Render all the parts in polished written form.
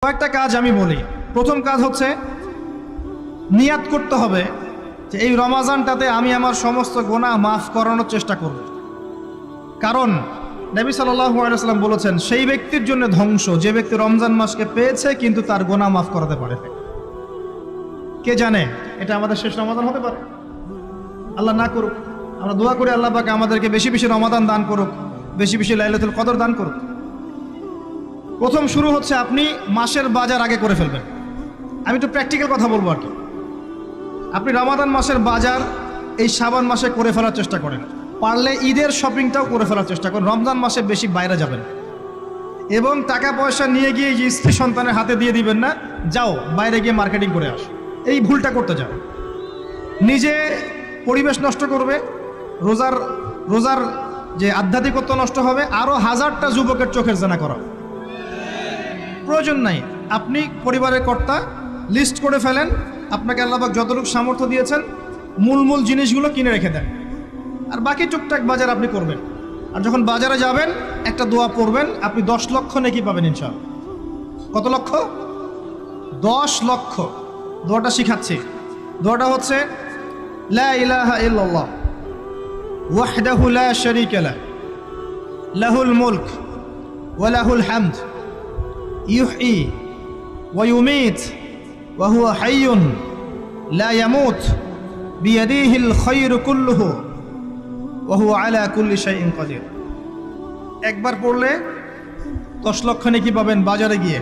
কয়েকটা কাজ আমি বলি। প্রথম কাজ হচ্ছে নিয়াত করতে হবে যে এই রমাজানটাতে আমি আমার সমস্ত গুনাহ মাফ করানোর চেষ্টা করব। কারণ নবী সাল্লাল্লাহু আলাইহি ওয়াসাল্লাম বলেছেন, সেই ব্যক্তির জন্য ধ্বংস যে ব্যক্তি রমজান মাসকে পেয়েছে কিন্তু তার গুনাহ মাফ করাতে পারে। কে জানে এটা আমাদের শেষ রমাদান হতে পারে। আল্লাহ না করুক, আমরা দোয়া করি আল্লাহ পাক আমাদেরকে বেশি বেশি রমাদান দান করুক, বেশি বেশি লাইলাতুল কদর দান করুক। প্রথম শুরু হচ্ছে আপনি মাসের বাজার আগে করে ফেলবেন। আমি একটু প্র্যাকটিক্যাল কথা বলবো আর কি। আপনি রমাদান মাসের বাজার এই শাবান মাসে করে ফেলার চেষ্টা করেন, পারলে ঈদের শপিংটাও করে ফেলার চেষ্টা করেন। রমজান মাসে বেশি বাইরে যাবেন এবং টাকা পয়সা নিয়ে গিয়ে যে স্ত্রী সন্তানের হাতে দিয়ে দিবেন না, যাও বাইরে গিয়ে মার্কেটিং করে আস, এই ভুলটা করতে যাও। নিজে পরিবেশ নষ্ট করবে, রোজার যে আধ্যাত্মিকত্ব নষ্ট হবে, আরও হাজারটা যুবকের চোখের জানা করা প্রয়োজন নাই। আপনি পরিবারের কর্তা, লিস্ট করে ফেলেন, আপনাকে আল্লাহ পাক যতটুকু সামর্থ্য দিয়েছেন মূল জিনিসগুলো কিনে রেখে দেন, আর বাকি টুকটাক বাজার আপনি করবেন। আর যখন বাজারে যাবেন একটা দোয়া পড়বেন, আপনি 10 লক্ষ নেকি পাবেন ইনশাআল্লাহ। কত লক্ষ? 10 লক্ষ। দোয়াটা শিখাচ্ছি। দোয়াটা হচ্ছে লা ইলাহা ইল্লাল্লাহ ওয়াহদাহু লা শারীকা লাহু লাহুল মুলক ওয়া লাহুল হামদ ইউহয়ী ওয়া ইউমীত ওয়া হুয়া হাইয়ুন লা ইয়ামুত বিয়াদিহিল খায়রু কুল্লুহু ওয়া হুয়া আলা কুল্লি শাইইন কাদির। একবার পড়লে 10 লক্ষ নেকি পাবেন বাজারে গিয়ে।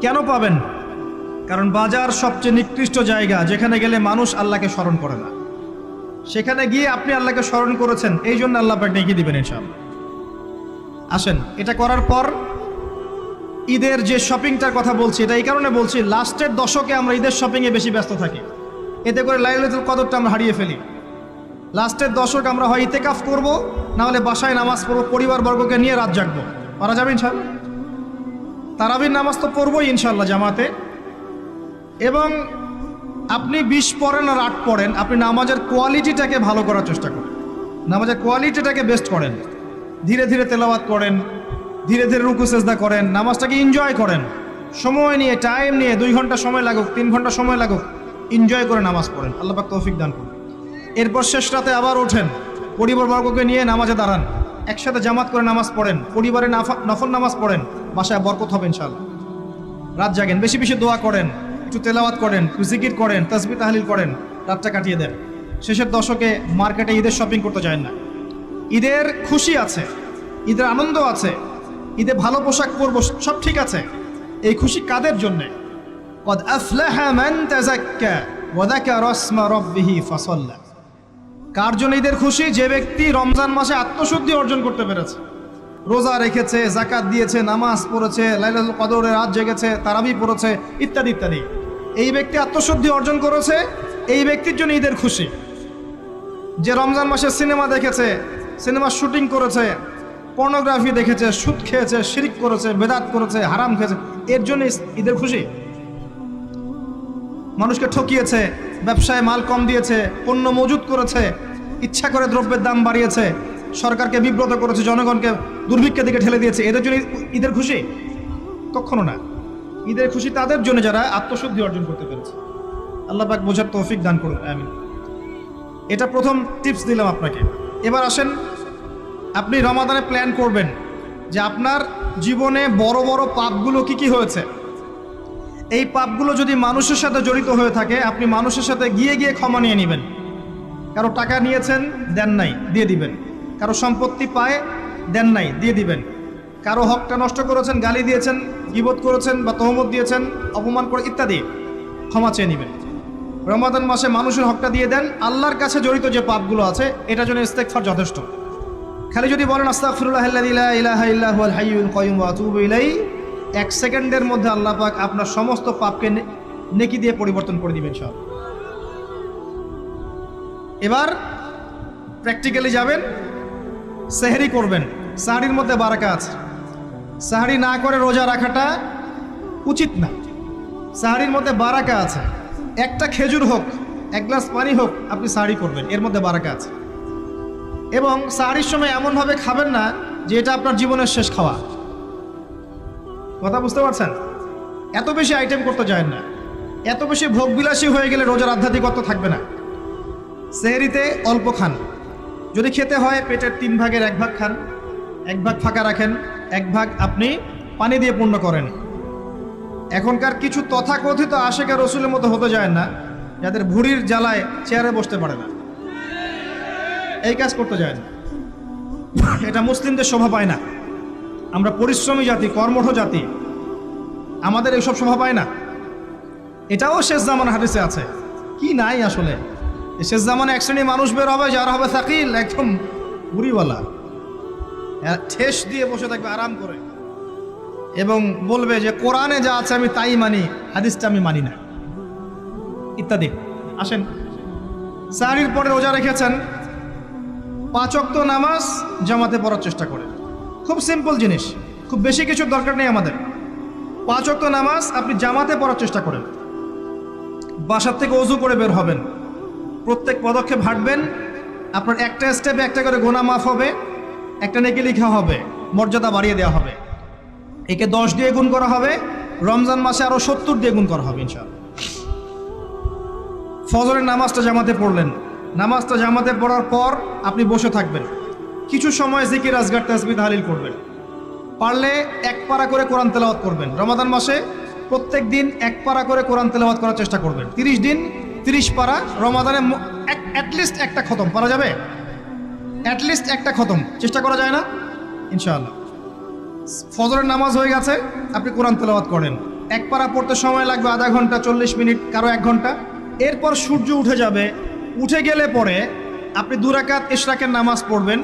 কেন পাবেন? কারণ বাজার সবচেয়ে নিকৃষ্ট জায়গা, যেখানে গেলে মানুষ আল্লাহকে স্মরণ করে না। সেখানে গিয়ে আপনি আল্লাহকে স্মরণ করেছেন, এই জন্য আল্লাহ পাক নেকি দিবেন ইনশাআল্লাহ। আসেন, এটা করার পর ঈদের যে শপিংটার কথা বলছি, এটা এই কারণে বলছি, লাস্টের দশকে আমরা ঈদের শপিংয়ে বেশি ব্যস্ত থাকি, এতে করে লাইলাতুল কদরটা আমরা হারিয়ে ফেলি। লাস্টের দশক আমরা হয় ইতেকাফ করব, না হলে বাসায় নামাজ পড়বো, পরিবারবর্গকে নিয়ে রাত জাগবো। পারা যাবে ইনশাআল্লাহ? তারাবির নামাজ তো পড়বোই ইনশাআল্লাহ জামাতে। এবং আপনি 20 পড়েন আর 8 পড়েন, আপনি নামাজের কোয়ালিটিটাকে ভালো করার চেষ্টা করেন, নামাজের কোয়ালিটিটাকে বেস্ট করেন। ধীরে ধীরে তেলাওয়াত করেন, ধীরে ধীরে রুকু সেজদা করেন, নামাজটাকে এনজয় করেন। সময় নিয়ে, টাইম নিয়ে, 2 ঘন্টা সময় লাগুক, 3 ঘন্টা সময় লাগুক, এনজয় করে নামাজ পড়েন। আল্লাহ পাক তৌফিক দান করুন। এরপর শেষ রাতে আবার ওঠেন, পরিবারবর্গকে নিয়ে নামাজে দাঁড়ান, একসাথে জামাত করে নামাজ পড়েন, পরিবারে নফল নামাজ পড়েন, বাসায় বরকত হবে ইনশাআল্লাহ। রাত জাগেন, বেশি বেশি দোয়া করেন, একটু তেলাওয়াত করেন, একটু জিকির করেন, তাসবিহ তাহলিল করেন, রাতটা কাটিয়ে দেন। শেষের দশকে মার্কেটে ঈদের শপিং করতে যায় না। ঈদের খুশি আছে, ঈদের আনন্দ আছে, ঈদে ভালো পোশাক পরবো, সব ঠিক আছে। এই খুশি কাদের জন্যে? কদ আফলাহা মান তাযাক্কা ওয়া যাকারা ইসমা রাব্বিহি ফাসাল্লা। কার জন্য ঈদের খুশি? যে ব্যক্তি রমজান মাসে আত্মশুদ্ধি অর্জন করতে পেরেছে, রোজা রেখেছে, যাকাত দিয়েছে, নামাজ পড়েছে, লাইলাতুল কদরে রাত জেগেছে, তারাবি পড়েছে, ইত্যাদি ইত্যাদি। এই ব্যক্তি আত্মশুদ্ধি অর্জন করেছে, এই ব্যক্তির জন্য ঈদের খুশি। যে রমজান মাসে সিনেমা দেখেছে, সিনেমার শুটিং করেছে, পর্নোগ্রাফি দেখেছে, সুদ খেয়েছে, শিরিক করেছে, বেদাত করেছে, হারাম খেয়েছে, এর জন্য ঈদের খুশি। মানুষকে ঠকিয়েছে, ব্যবসায় মাল কম দিয়েছে, পণ্য মজুত করেছে, ইচ্ছা করে দ্রব্যের দাম বাড়িয়েছে, সরকারকে বিব্রত করেছে, জনগণকে দুর্ভিক্ষের দিকে ঠেলে দিয়েছে, এদের জন্য ঈদের খুশি? কখনো না। ঈদের খুশি তাদের জন্য যারা আত্মশুদ্ধি অর্জন করতে পেরেছে। আল্লাহ পাক বোঝার তৌফিক দান করুন, আমিন। এটা প্রথম টিপস দিলাম আপনাকে। এবার আসেন, আপনি রমাদানে প্ল্যান করবেন যে আপনার জীবনে বড় বড় পাপগুলো কি হয়েছে। এই পাপগুলো যদি মানুষের সাথে জড়িত হয়ে থাকে, আপনি মানুষের সাথে গিয়ে গিয়ে ক্ষমা নিয়ে নেবেন। কারো টাকা নিয়েছেন, দেন নাই, দিয়ে দিবেন। কারো সম্পত্তি পায়, দেন নাই, দিয়ে দিবেন। কারো হকটা নষ্ট করেছেন, গালি দিয়েছেন, গীবত করেছেন বা তহমত দিয়েছেন, অপমান করে ইত্যাদি, ক্ষমা চেয়ে নেবেন। রমাদান মাসে মানুষের হকটা দিয়ে দেন। আল্লাহর কাছে জড়িত যে পাপগুলো আছে, এটার জন্য ইস্তেগফার যথেষ্ট। খালি যদি বলেন আস্তাগফিরুল্লাহাল্লাযী লা ইলাহা ইল্লা হুয়াল হাইয়ুল কাইয়্যুম ওয়া আতুবু ইলাইহি, 1 সেকেন্ডের মধ্যে আল্লাহ পাক আপনার সমস্ত পাপকে নেকি দিয়ে পরিবর্তন করে দিবেন সব। এবার প্র্যাকটিক্যালি যাবেন, সেহরি করবেন। সাহরির মধ্যে বারাকা আছে। সাহরি না করে রোজা রাখাটা উচিত না। সাহরির মধ্যে বারাকা আছে। একটা খেজুর হোক, 1 গ্লাস পানি হোক, আপনি সাহরি করবেন, এর মধ্যে বারাকা আছে। এবং সাহরির সময় এমনভাবে খাবেন না যে এটা আপনার জীবনের শেষ খাওয়া। কথা বুঝতে পারছেন? এত বেশি আইটেম করতে যায় না, এত বেশি ভোগবিলাসী হয়ে গেলে রোজার আধ্যাত্মিকত্ব থাকবে না। সেহরিতে অল্প খান, যদি খেতে হয় পেটের 3 ভাগের 1 ভাগ খান, 1 ভাগ ফাঁকা রাখেন, 1 ভাগ আপনি পানি দিয়ে পূর্ণ করেন। এখনকার কিছু তথাকথিত আশেকা রসুলের মতো হতে যায় না, যাদের ভুঁড়ির জ্বালায় চেয়ারে বসতে পারে না, এই কাজ করতে যায় না। এটা মুসলিমদের শোভা পায় না। আমরা পরিশ্রমী জাতি, কর্মঠ জাতি, আমাদের এইসব শোভা পায় না। এটাও শেষ জামানা হাদিসে আছে। কি নাই আসলে, শেষ জামানে এক শ্রেণী মানুষ বের হবে যারা হবে সাকিল, একদম বুড়িওয়ালা, ঠেস দিয়ে বসে থাকবে আরাম করে, এবং বলবে যে কোরআনে যা আছে আমি তাই মানি, হাদিসটা আমি মানি না, ইত্যাদি। আসেন, সাহরির পরে রোজা রেখেছেন, 5 ওয়াক্ত নামাজ জামাতে পড়ার চেষ্টা করেন। খুব সিম্পল জিনিস, খুব বেশি কিছুর দরকার নেই আমাদের। 5 ওয়াক্ত নামাজ আপনি জামাতে পড়ার চেষ্টা করেন। বাসার থেকে ওযু করে বের হবেন, প্রত্যেক পদক্ষেপ হাঁটবেন, আপনার একটা স্টেপে একটা করে গুনাহ মাফ হবে, একটা নেকি লেখা হবে, মর্যাদা বাড়িয়ে দেওয়া হবে। একে 10 দিয়ে গুণ করা হবে, রমজান মাসে আরো 70 দিয়ে গুণ করা হবে ইনশাআল্লাহ। ফজরের নামাজটা জামাতে পড়লেন, নামাজটা জামাতে পড়ার পর আপনি বসে থাকবেন, কিছু সময় জিকির আজগার তাসবিহ তাহলিল করবেন। পারলে 1 পারা করে কোরআন তেলাওয়াত করবেন। রমাদান মাসে প্রত্যেক দিন 1 পারা করে কোরআন তেলাওয়াত করার চেষ্টা করবেন। 30 দিন 30 পারা, রমাদানে অ্যাটলিস্ট একটা খতম পারা যাবে, অ্যাটলিস্ট একটা খতম চেষ্টা করা যায় না ইনশাআল্লাহ। ফজরের নামাজ হয়ে গেছে, আপনি কোরআন তেলাওয়াত করেন। 1 পারা পড়তে সময় লাগবে আধা ঘন্টা, 40 মিনিট, কারো 1 ঘন্টা। এরপর সূর্য উঠে যাবে, উঠে গেলে পরে আপনি 2 রাকাত ইশরাকের নামাজ পড়বেন,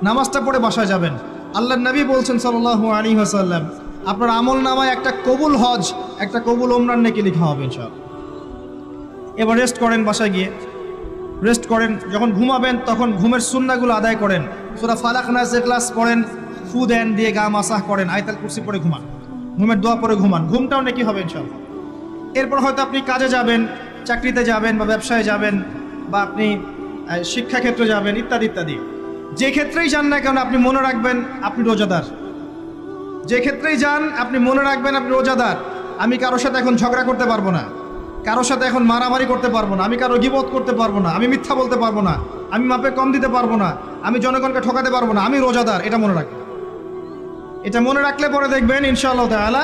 নামাজটা পড়ে বাসায় যাবেন। আল্লাহর নবী বলছেন সাল্লাল্লাহু আলাইহি ওয়াসাল্লাম, আপনার আমল নামায় একটা কবুল হজ, একটা কবুল ওমরার নেকি লেখা হবে ইনশাআল্লাহ। এবার রেস্ট করেন, বাসায় গিয়ে রেস্ট করেন। যখন ঘুমাবেন তখন ঘুমের সুন্নাহগুলো আদায় করেন, সূরা ফালাক নাস ইখলাস পড়েন, ফু দেন, দিয়ে গা মাসাহ করেন, আয়াতুল কুরসি পড়ে ঘুমান, ঘুমের দোয়া পড়ে ঘুমান, ঘুমটাও নেকি হবে ইনশাআল্লাহ। এরপর হয়তো আপনি কাজে যাবেন, চাকরিতে যাবেন, বা ব্যবসায় যাবেন, বা আপনি শিক্ষাক্ষেত্রে যাবেন, ইত্যাদি ইত্যাদি। যে ক্ষেত্রেই যান না কেন আপনি মনে রাখবেন আপনি রোজাদার। যে ক্ষেত্রেই যান আপনি মনে রাখবেন আপনি রোজাদার। আমি কারোর সাথে এখন ঝগড়া করতে পারবো না, কারোর সাথে এখন মারামারি করতে পারবো না, আমি কারো গীবত করতে পারবো না, আমি মিথ্যা বলতে পারবো না, আমি মাপে কম দিতে পারবো না, আমি জনগণকে ঠকাতে পারবো না, আমি রোজাদার। এটা মনে রাখবেন। এটা মনে রাখলে পরে দেখবেন ইনশাআল্লাহ তাআলা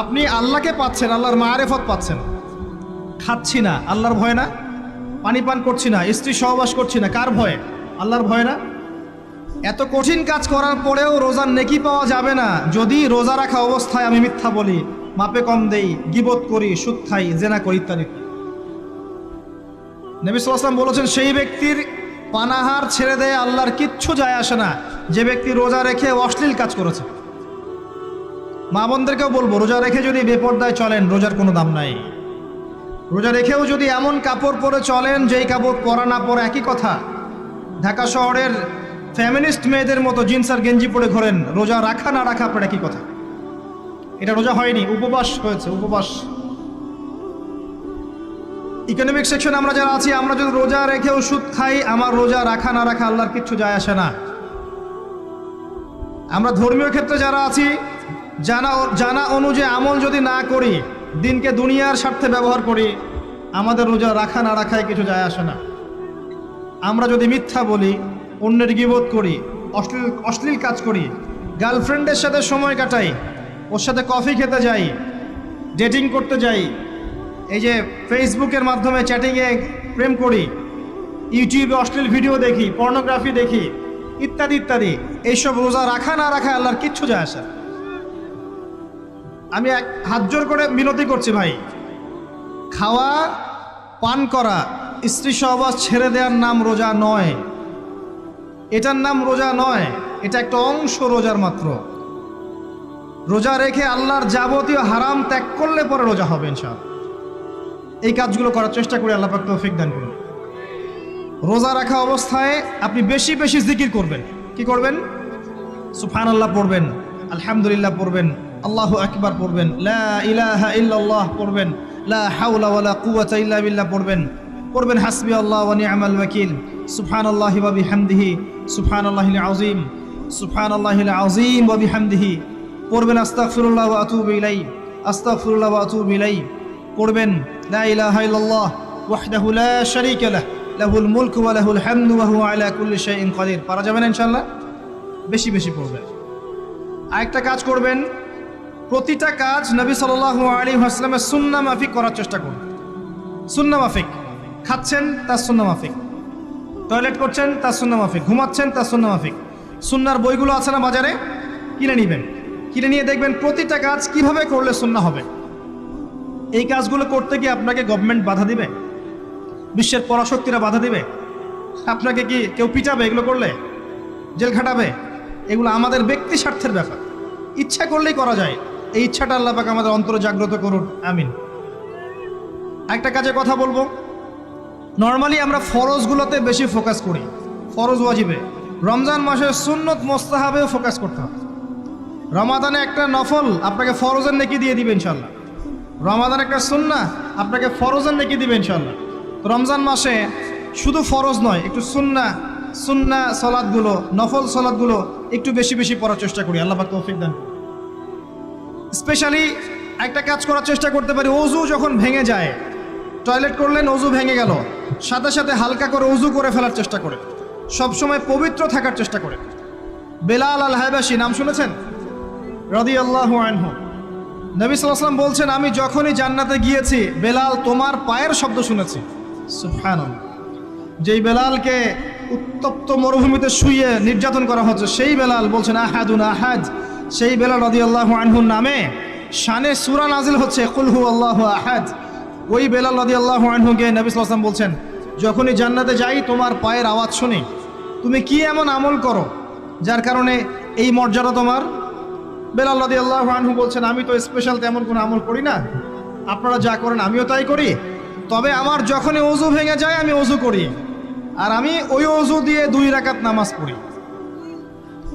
আপনি আল্লাহকে পাচ্ছেন, আল্লাহর মারিফত পাচ্ছেন। খাচ্ছি না আল্লাহর ভয় না, পানি পান করছি না, স্ত্রী সহবাস করছি না, কার ভয়ে? আল্লাহর ভয় না। এত কঠিন কাজ করার পরেও রোজার নেকি পাওয়া যাবে না যদি রোজা রাখা অবস্থায় আমি মিথ্যা বলি, মাপে কম দেই, গীবত করি, সুদ খাই, জেনা করি, ইত্যাদি। নবী সাল্লাল্লাহু আলাইহি ওয়াসাল্লাম বলেছেন সেই ব্যক্তির পানাহার ছেড়ে দেয় আল্লাহর কিচ্ছু যায় আসে না, যে ব্যক্তি রোজা রেখে অশ্লীল কাজ করেছে। মা বোনদেরকেও বলবো, রোজা রেখে যদি বেপরদায় চলেন রোজার কোনো দাম নাই। রোজা রেখেও যদি এমন কাপড় পরে চলেন যেই কাপড় পরা না পরে একই কথা, ঢাকা শহরের ফ্যামিনিস্ট মেয়েদের মতো জিন্স আর গেঞ্জি পরে ঘোরেন, রোজা রাখা না রাখা আপনার একই কথা। এটা রোজা হয়নি, উপবাস হয়েছে, উপবাস। ইকোনমিক সেকশন আমরা যারা আছি, আমরা যদি রোজা রেখেও সুদ খাই, আমার রোজা রাখা না রাখা আল্লাহর কিচ্ছু যায় আসে না। আমরা ধর্মীয় ক্ষেত্রে যারা আছি, জানা অনুযায়ী আমল যদি না করি, দিনকে দুনিয়ার স্বার্থে ব্যবহার করি, আমাদের রোজা রাখা না রাখায় কিছু যায় আসে না। আমরা যদি মিথ্যা বলি, অন্যের গীবত করি, অশ্লীল কাজ করি, গার্লফ্রেন্ডের সাথে সময় কাটাই, ওর সাথে কফি খেতে যাই, ডেটিং করতে যাই, এই যে ফেসবুকের মাধ্যমে চ্যাটিংয়ে প্রেম করি, ইউটিউবে অশ্লীল ভিডিও দেখি, পর্নোগ্রাফি দেখি, ইত্যাদি ইত্যাদি, এইসব রোজা রাখা না রাখা আল্লাহর কিচ্ছু যায় আসে না। আমি হাত জোর করে বিনতি করছি ভাই, খাওয়া পান করা, স্ত্রী সহবাস ছেড়ে দেওয়ার নাম রোজা নয়, এটার নাম রোজা নয়, এটা একটা অংশ রোজার মাত্র। রোজা রেখে আল্লাহর যাবতীয় হারাম ত্যাগ করলে পরে রোজা হবে ইনশাআল্লাহ। এই কাজগুলো করার চেষ্টা করি, আল্লাহ পাক তৌফিক দান করুন। রোজা রাখা অবস্থায় আপনি বেশি বেশি জিকির করবেন। কি করবেন? সুবহানাল্লাহ পড়বেন, আলহামদুলিল্লাহ পড়বেন, আল্লাহু আকবার পড়বেন, লা ইলাহা ইল্লাল্লাহ পড়বেন, লা হাওলা ওয়ালা কুওয়াতা ইল্লা বিল্লাহ পড়বেন হাসবি আল্লাহ ওয়া নি'মাল ওয়াকিল, সুবহানাল্লাহি ওয়া বিহামদিহি, সুবহানাল্লাহিল আযীম, সুবহানাল্লাহিল আযীম ওয়া বিহামদিহি, পড়বেন আস্তাগফিরুল্লাহ ওয়া আতুবু ইলাইহি, আস্তাগফিরুল্লাহ ওয়া আতুবু ইলাইহি। পড়বেন লা ইলাহা ইল্লাল্লাহ ওয়াহদাহু লা শারীকা লাহ লাহুল মুলকু ওয়া লাহুল হামদু ওয়া হুয়া আলা কুল্লি শাইইন কাদির। পারা যাবে না ইনশাআল্লাহ? বেশি বেশি পড়বেন। আরেকটা কাজ করবেন, প্রতিটা কাজ নবী সাল্লাল্লাহু আলাইহি ওয়াসাল্লামের সুন্নাহ মাফিক করার চেষ্টা করুন। সুন্নাহ মাফিক, খাচ্ছেন তার সুন্নাহ মাফিক, টয়লেট করছেন তার সুন্নাহ মাফিক, ঘুমাচ্ছেন তার সুন্নাহ মাফিক। সুন্নাহর বইগুলো আছে না বাজারে, কিনে নেবেন। কিনে নিয়ে দেখবেন প্রতিটা কাজ কিভাবে করলে সুন্নাহ হবে। এই কাজগুলো করতে গিয়ে আপনাকে গভর্নমেন্ট বাধা দিবে, বিশ্বের পরাশক্তিরা বাধা দিবে, আপনাকে কি কেউ পিটাবে এগুলো করলে, জেল খাটাবে? এগুলো আমাদের ব্যক্তি স্বার্থের ব্যাপার, ইচ্ছা করলেই করা যায়। এই ইচ্ছাটা আল্লাহ পাক আমাদের অন্তরে জাগ্রত করুন, আমিন। একটা কাজে কথা বলবো, নর্মালি আমরা ফরজগুলোতে বেশি ফোকাস করি, ফরজ ওয়াজিবে। রমজান মাসে সুন্নত মোস্তাহাবেও ফোকাস করতে হবে। রমাদানে একটা নফল আপনাকে ফরজের নেকি দিয়ে দিবে ইনশাল্লাহ, রমাদান একটা সুন্নাহ আপনাকে ফরজের নেকি দিবে ইনশাল্লাহ। তো রমজান মাসে শুধু ফরজ নয়, একটু সুন্নাহ সলাৎগুলো, নফল সলাৎগুলো একটু বেশি বেশি পড়ার চেষ্টা করি, আল্লাহ পাক তৌফিক দান। স্পেশালি একটা কাজ করার চেষ্টা করতে পারি, ওযু যখন ভেঙে যায়, টয়লেট করলেন ওযু ভেঙে গেল, সাথে সাথে হালকা করে ওযু করে ফেলার চেষ্টা করে, সবসময় পবিত্র থাকার চেষ্টা করে। বেলাল আল হাবাশি নাম শুনেছেন? রাদিয়াল্লাহু আনহু। নবী সাল্লাল্লাহু আলাইহি ওয়াসাল্লাম বলছেন, আমি যখনই জান্নাতে গিয়েছি বেলাল তোমার পায়ের শব্দ শুনেছি। সুবহানাল্লাহ। যেই বেলালকে উত্তপ্ত মরুভূমিতে শুইয়ে নির্যাতন করা হচ্ছে, সেই বেলাল বলছেন আহাদুন আহাদ। সেই বেলাল রাদিয়াল্লাহু আনহুর নামে শানে সূরা নাজিল হচ্ছে কুল হুয়াল্লাহু আহাদ। ওই বেলাল রাদিয়াল্লাহু আনহুকে নবী সাল্লাল্লাহু আলাইহি ওয়াসাল্লাম বলছেন, যখনই জান্নাতে যাই তোমার পায়ের আওয়াজ শুনি, তুমি কি এমন আমল করো যার কারণে এই মর্যাদা তোমার? বেলাল রাদিয়াল্লাহু আনহু বলছেন, আমি তো স্পেশাল তেমন কোনো আমল করি না, আপনারা যা করেন আমিও তাই করি, তবে আমার যখনই ওযু ভেঙে যায় আমি ওযু করি, আর আমি ওই ওযু দিয়ে 2 রাকাত নামাজ পড়ি।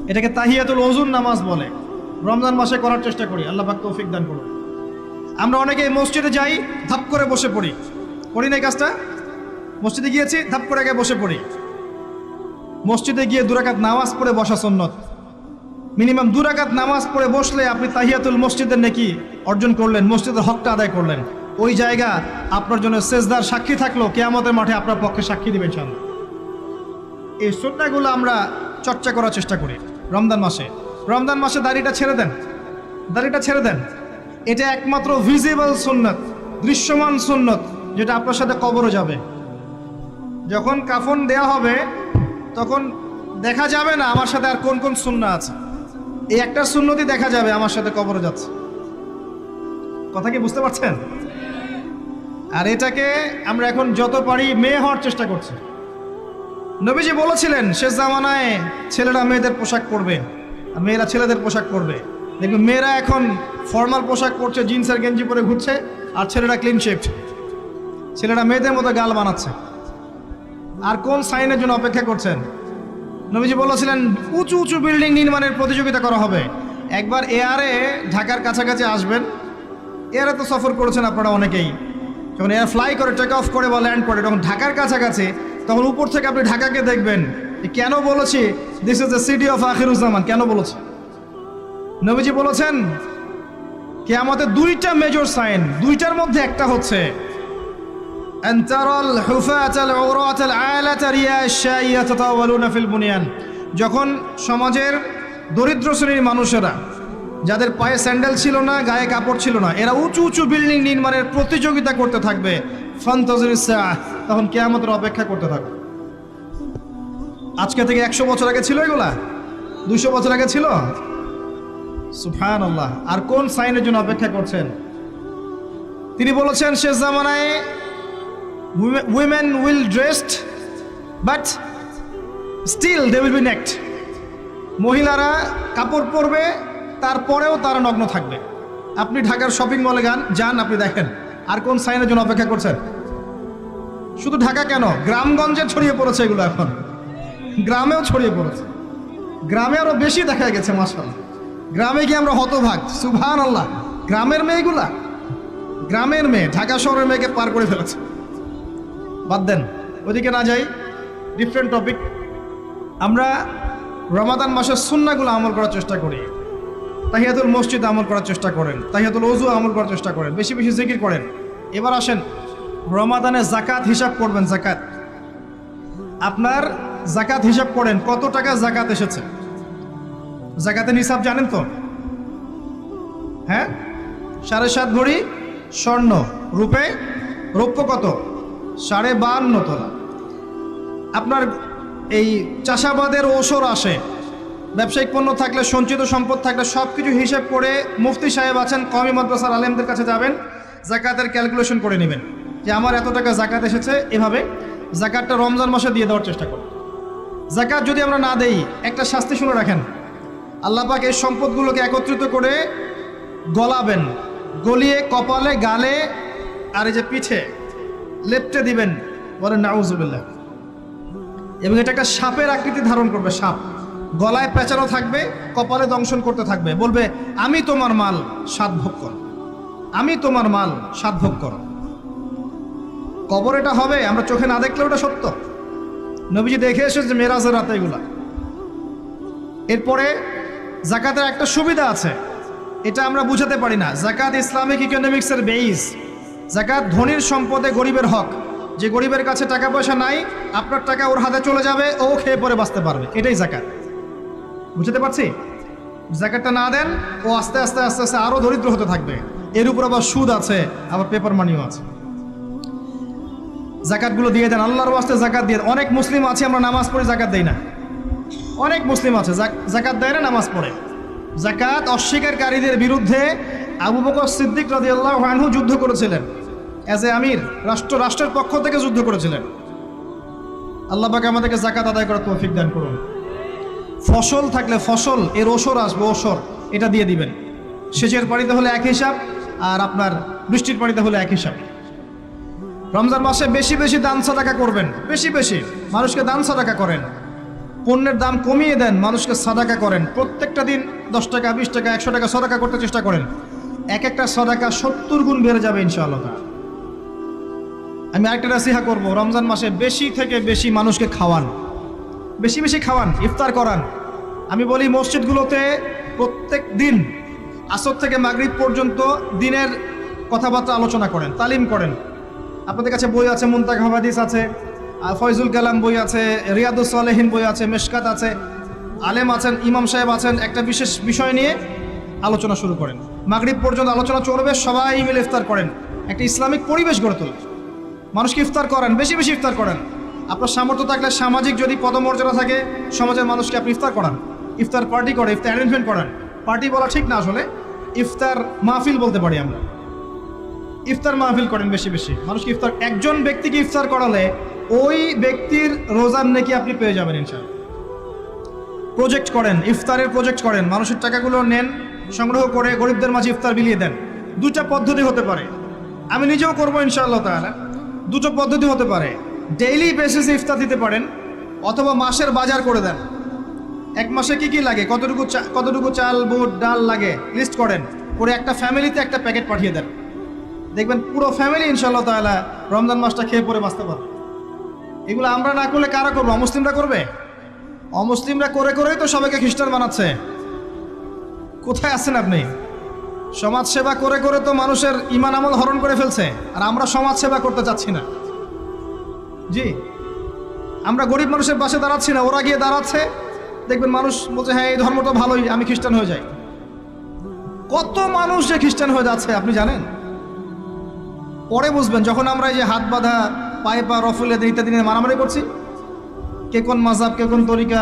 এটাকে তাহিয়াতুল ওযুর নামাজ বলে। রমজান মাসে করার চেষ্টা করি, আল্লাহ পাক তৌফিক দান করুন। আমরা অনেকে মসজিদে যাই, ধাপ করে বসে পড়ি, করি না এই কাজটা? মসজিদে গিয়েছি, ধাপ করে আগে বসে পড়ি। মসজিদে গিয়ে 2 রাকাত নামাজ পড়ে বসা সুন্নত। মিনিমাম 2 রাকাত নামাজ পড়ে বসলে আপনি তাহিয়াতুল মসজিদের নেকি অর্জন করলেন, মসজিদের হকটা আদায় করলেন। ওই জায়গা আপনার জন্য সেজদার সাক্ষী থাকলো, কিয়ামতের মাঠে আপনার পক্ষে সাক্ষী দিবেন ইনশাআল্লাহ। এই সুন্নাহগুলো আমরা চর্চা করার চেষ্টা করি রমজান মাসে। রমজান মাসে দাড়িটা ছেড়ে দেন, দাড়িটা ছেড়ে দেন। এটা একমাত্র ভিজিবল সুন্নাত, দৃশ্যমান সুন্নাত, যেটা আপনার সাথে কবরও যাবে। যখন কাফন দেয়া হবে তখন দেখা যাবে না আমার সাথে আর কোন কোন সুন্নাহ আছে, এই একটা সুন্নতই দেখা যাবে আমার সাথে কবরে যাচ্ছে। কথা কি বুঝতে পারছেন? আর এটাকে আমরা এখন যত পারি মেয়ে হওয়ার চেষ্টা করছি। নবীজি বলেছিলেন শেষ জামানায় ছেলেরা মেয়েদের পোশাক পরবে আর মেয়েরা ছেলেদের পোশাক পরবে। দেখবেন মেয়েরা এখন ফর্মাল পোশাক পরছে, জিন্স আর গেঞ্জি পরে ঘুরছে, আর ছেলেরা ক্লিন শেভড। ছেলেরা মেয়েদের মতো গাল বানাচ্ছে। আর কোন সাইনের জন্য অপেক্ষা করছেন? নবীজি বলেছিলেন উঁচু উঁচু বিল্ডিং নির্মাণের প্রতিযোগিতা করা হবে। একবার এয়ারে ঢাকার কাছাকাছি আসবেন, এয়ারে তো সফর করেছেন আপনারা অনেকেই। যখন এয়ার ফ্লাই করে, টেক অফ করে বা ল্যান্ড করে, তখন ঢাকার কাছাকাছি, তখন উপর থেকে আপনি ঢাকাকে দেখবেন। কেন বলেছি this is the city of Akhiruzzaman, কেন বলেছি? নবীজি বলেছেন কিয়ামতের 2টা মেজর সাইন, 2টার মধ্যে একটা হচ্ছে আনতারাল হুফাতাল উরাতাল আলাতা রিয়াশা ইয়াতাতাওয়ালুনা ফিল বুনিয়ান। যখন সমাজের দরিদ্র শ্রেণীর মানুষেরা, যাদের পায়ে স্যান্ডেল ছিল না, গায়ে কাপড় ছিল না, এরা উঁচু উঁচু বিল্ডিং নির্মাণের প্রতিযোগিতা করতে থাকবে, ফান্তাজিরিস সাআহ, তখন কিয়ামতের অপেক্ষা করতে থাকবে। আজকে থেকে 100 বছর আগে ছিল এগুলা? 200 বছর আগে ছিল? সুবহানাল্লাহ। আর কোন সাইনের জন্য অপেক্ষা করছেন? তিনি বলেছেন শেষ জামানায় women will dressed but still they will be naked. মহিলারা কাপড় পরবে, তারপরেও তারা নগ্ন থাকবে। আপনি ঢাকার শপিং মলে যান, আপনি দেখেন। আর কোন সাইনের জন্য অপেক্ষা করছেন? শুধু ঢাকা কেন, গ্রামগঞ্জে ছড়িয়ে পড়েছে এগুলো, এখন গ্রামেও ছড়িয়ে পড়েছে। গ্রামে আরো বেশি দেখা গেছে মাশাআল্লাহ। গ্রামে গিয়ে আমরা হতভাগ, সুবহানাল্লাহ। গ্রামের মেয়েগুলা, গ্রামের মেয়ে ঢাকা শহরের মেয়েকে পার করে ফেলেছে। বাদ দেন, ওইদিকে না যাই, ডিফারেন্ট টপিক। আমরা রমাদান মাসের সুন্নাহগুলো আমল করার চেষ্টা করি। তাহিয়াতুল মসজিদ আমল করার চেষ্টা করেন, তাহিয়াতুল ওযু আমল করার চেষ্টা করেন, বেশি বেশি জিকির করেন। এবার আসেন রমাদানে জাকাত হিসাব করবেন। জাকাত, আপনার জাকাত হিসাব করেন কত টাকা জাকাত এসেছে। জাকাতের হিসাব জানেন তো? হ্যাঁ, 7.5 ভরি স্বর্ণ, রৌপ্য কত? 52.5 তোলা। আপনার এই চাষাবাদের ওসর আসে, ব্যবসায়িক পণ্য থাকলে, সঞ্চিত সম্পদ থাকলে সব কিছু হিসাব করে মুফতি সাহেব আছেন, কওমি মাদ্রাসার আলেমদের কাছে যাবেন, জাকাতের ক্যালকুলেশন করে নেবেন যে আমার এত টাকা জাকাত এসেছে। এভাবে জাকাতটা রমজান মাসে দিয়ে দেওয়ার চেষ্টা করুন। জাকাত যদি আমরা না দেই, একটা শাস্তি শুনে রাখেন, আল্লাহ পাক এই সম্পদগুলোকে একত্রিত করে গলাবেন, গলিয়ে কপালে, গালে আর এই যে পিঠে লেপটে দিবেন, বলেন নাউজুবিল্লাহ। এবং এটা একটা সাপের আকৃতি ধারণ করবে, সাপ গলায় পেঁচানো থাকবে, কপালে দংশন করতে থাকবে, বলবে আমি তোমার মাল সাত ভোগ কর, আমি তোমার মাল সাত ভোগ কর। কবর এটা হবে, আমরা চোখে না দেখলেও এটা সত্য। নবীজি দেখে এসেছে মেরাজের রাতে এগুলা। এরপরে জাকাতের একটা সুবিধা আছে, এটা আমরা বুঝাতে পারি না। জাকাত ইসলামিক ইকোনমিক্সের বেইস। জাকাত ধনীর সম্পদে গরিবের হক। যে গরিবের কাছে টাকা পয়সা নাই, আপনার টাকা ওর হাতে চলে যাবে, ও খেয়ে পরে বাঁচতে পারবে, এটাই জাকাত। বুঝতে পারছি? জাকাতটা না দেন, ও আস্তে আস্তে আস্তে আস্তে আরও দরিদ্র হতে থাকবে। এর উপর আবার সুদ আছে, আবার পেপার মানিও আছে। জাকাতগুলো দিয়ে দেন, আল্লাহর ওয়াস্তে জাকাত দিয়ে। অনেক মুসলিম আছে আমরা নামাজ পড়ে জাকাত দেই না। অনেক মুসলিম আছে জাকাত দেয় না, নামাজ পড়ে। জাকাত অস্বীকারীদের বিরুদ্ধে আবু বকর সিদ্দিক রাদিয়াল্লাহু আনহু যুদ্ধ করেছিলেন। অ্যাজ এ আমির, রাষ্ট্রের পক্ষ থেকে যুদ্ধ করেছিলেন। আল্লাহ পাক আমাদেরকে জাকাত আদায় করার তৌফিক দান করুন। ফসল থাকলে ফসল, এর ওসর আসবে, ওসর এটা দিয়ে দিবেন। সেচের পানিতে হলে এক হিসাব, আর আপনার বৃষ্টির পানিতে হলে এক হিসাব। রমজান মাসে বেশি বেশি দান সাদাকা করবেন, বেশি বেশি মানুষকে দান সাদাকা করেন। পণ্যের দাম কমিয়ে দেন, মানুষকে সাদাকা করেন। প্রত্যেকটা দিন 10 টাকা, 20 টাকা, 100 টাকা সাদাকা করতে চেষ্টা করেন। এক একটা সাদাকা 70 গুণ বেড়ে যাবে ইনশাআল্লাহ। আমি আরেকটা নাসিহা করব, রমজান মাসে বেশি থেকে বেশি মানুষকে খাওয়ান, বেশি বেশি খাওয়ান, ইফতার করান। আমি বলি মসজিদগুলোতে প্রত্যেক দিন আসর থেকে মাগরিব পর্যন্ত দিনের কথাবার্তা আলোচনা করেন, তালিম করেন। আপনাদের কাছে বই আছে, মুনতাকা হাদিস আছে, ফয়জুল কালাম বই আছে, রিয়াদুস সালেহিন বই আছে, মেশকাত আছে, আলেম আছেন, ইমাম সাহেব আছেন। একটা বিশেষ বিষয় নিয়ে আলোচনা শুরু করেন, মাগরিব পর্যন্ত আলোচনা চলবে, সবাই মিলে ইফতার করেন। একটা ইসলামিক পরিবেশ গড়ে তোলেন, মানুষকে ইফতার করেন, বেশি বেশি ইফতার করেন। আপনার সামর্থ্য থাকলে, সামাজিক যদি পদমর্যাদা থাকে, সমাজের মানুষকে আপনি ইফতার করান, ইফতার পার্টি করে, ইফতার অ্যারেঞ্জমেন্ট করেন। পার্টি বলা ঠিক না, আসলে ইফতার মাহফিল বলতে পারি আমরা। ইফতার মাহফিল করেন বেশি বেশি, মানুষকে ইফতার। একজন ব্যক্তিকে ইফতার করালে ওই ব্যক্তির রোজার নেকি আপনি পেয়ে যাবেন ইনশাআল্লাহ। প্রজেক্ট করেন, ইফতারের প্রজেক্ট করেন, মানুষের টাকাগুলো নেন, সংগ্রহ করে গরিবদের মাঝে ইফতার বিলিয়ে দেন। দুটা পদ্ধতি হতে পারে, আমি নিজেও করবো ইনশাআল্লাহ তাআলা। দুটো পদ্ধতি হতে পারে, ডেইলি বেসিসে ইফতার দিতে পারেন, অথবা মাসের বাজার করে দেন। এক মাসে কি কি লাগে, কতটুকু চাল, বুট, ডাল লাগে লিস্ট করেন, করে একটা ফ্যামিলিতে একটা প্যাকেট পাঠিয়ে দেন। দেখবেন পুরো ফ্যামিলি ইনশাআল্লাহ তাআলা রমজান মাসটা খেয়ে পরে বাঁচতে পারবে। এগুলো আমরা না করলে কারা করবো? অমুসলিমরা করবে। অমুসলিমরা করে করেই তো সবাইকে খ্রিস্টান বানাচ্ছে। কোথায় আছেন আপনি? সমাজ সেবা করে করে তো মানুষের ঈমান আমল হরণ করে ফেলছে, আর আমরা সমাজ সেবা করতে চাচ্ছি না। জি, আমরা গরিব মানুষের পাশে দাঁড়াচ্ছি না, ওরা গিয়ে দাঁড়াচ্ছে। দেখবেন মানুষ বলছে হ্যাঁ এই ধর্মটা ভালোই, আমি খ্রিস্টান হয়ে যাই। কত মানুষ যে খ্রিস্টান হয়ে যাচ্ছে আপনি জানেন? পরে বুঝবেন, যখন আমরা এই যে হাত বাঁধা, পায়ে পা রফুলে ইত্যাদি নিয়ে মারামারি করছি, কে কোন মাযহাব, কে কোন তরিকা,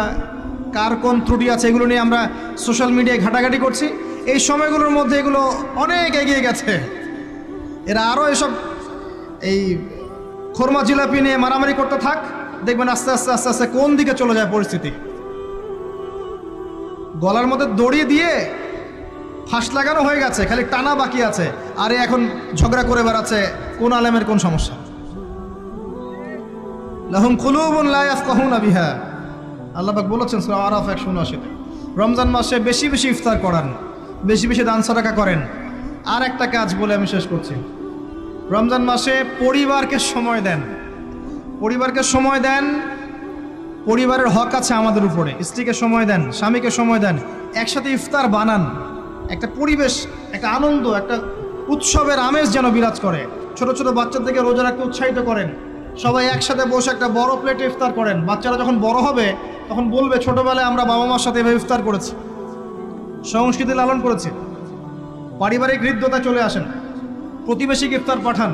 কার কোন ত্রুটি আছে, এগুলো নিয়ে আমরা সোশ্যাল মিডিয়ায় ঘাটাঘাটি করছি। এই সময়গুলোর মধ্যে এগুলো অনেক এগিয়ে গেছে। এরা আরও এসব এই খোরমা জিলাপি নিয়ে মারামারি করতে থাক, দেখবেন আস্তে আস্তে আস্তে আস্তে কোন দিকে চলে যায় পরিস্থিতি। গলার মধ্যে দড়ি দিয়ে ফাঁস লাগানো হয়ে গেছে, খালি টানা বাকি আছে। আরে এখন ঝগড়া করে বেড়াচ্ছে কোন আলেমের কোন সমস্যা। লাহুম কুলুবুন লা ইয়াফকাহুনা বিহা, আল্লাহ পাক বলেছেন সূরা আরাফ 179-তে। রমজান মাসে বেশি বেশি ইফতার করান, বেশি বেশি দান সাদাকা করেন। আর একটা কাজ বলে আমি শেষ করছি, রমজান মাসে পরিবারকে সময় দেন। পরিবারকে সময় দেন, পরিবারের হক আছে আমাদের উপরে। স্ত্রীকে সময় দেন, স্বামীকে সময় দেন, একসাথে ইফতার বানান, একটা পরিবেশ, একটা আনন্দ, একটা উৎসবের আমেজ যেন বিরাজ করে। ছোট ছোট বাচ্চাদেরকে রোজা রাখতে উৎসাহিত করেন, সবাই একসাথে বসে একটা বড় প্লেটে ইফতার করেন। বাচ্চারা যখন বড় হবে তখন বলবে ছোটবেলায় আমরা বাবা মার সাথে এভাবে ইফতার করেছি, সংস্কৃতি লালন করেছি। পারিবারিক হৃদ্যতায় চলে আসেন, প্রতিবেশীকে ইফতার পাঠান,